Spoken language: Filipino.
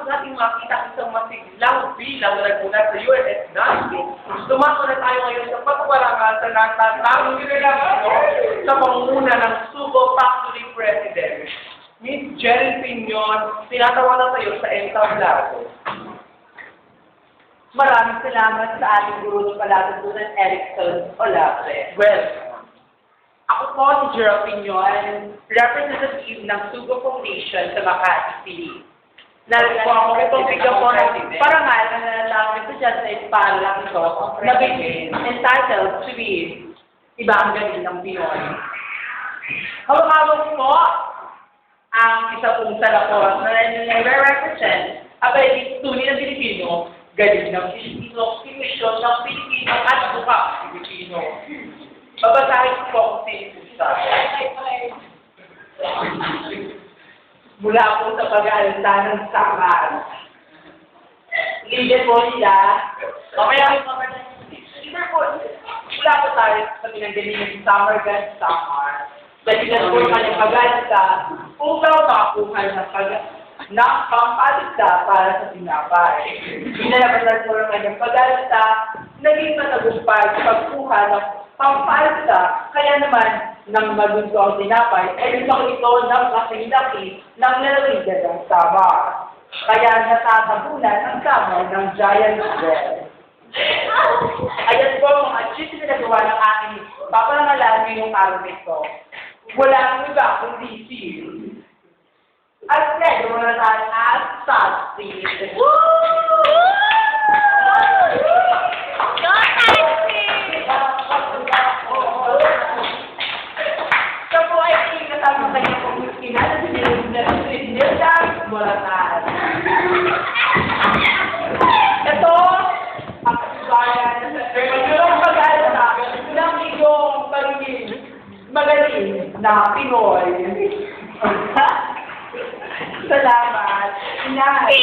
matapos natin makita isang masiglang bilang na nagmula sa USS Dustin, dumako na tayo ngayon sa pagpaparangal sa natatanging Pilipino sa pangunguna ng Sugo Factory President. Miss Jerry Piñon, tinatawanan tayo sa entablado. Maraming salamat sa ating guru ng Palatutunan Erickson Olave. Well, Ako po si Gerald Piñon, representative ng Sugo Foundation sa Makati City. Narito ako itong bigyan ko ng parangal na nalalangin ko dyan sa ipalang ito na entitled to be Iba ang Galing ng Pinoy. Hawak-hawak po ang isa pong salakot na nire-represent abay tunay ng Pilipino, galing ng Pilipino, sinisyon ng Pilipino at buka Pilipino. Babasahin ko po kung sinusa. Mula po sa pag-aalala ng sakal. Lider po nila. Mamaya mula po tayo sa pinanggaling ng Summer God Summer. Dalilan po yung kanyang pag-aalala upang makakuha ng pampalita para sa tinapay. Pinalabasan po yung kanyang pag-aalala, naging matagumpay sa pagkuha ng pampalita, kaya naman nang magusto ang tinapay, ay lumaki ito ng kasing-laki ng lalawigan ng Samar. Kaya natatabunan ang Samar ng giant well. Ayan po mga achievements na nagawa ng aking paparangalan ngayong araw nito. Wala ang iba kundi si Alfredo Monatan at Sasti. Ito ang kasibayan ng pag-aalala ng iyong pagiging magaling na Pinoy. Salamat. Salamat.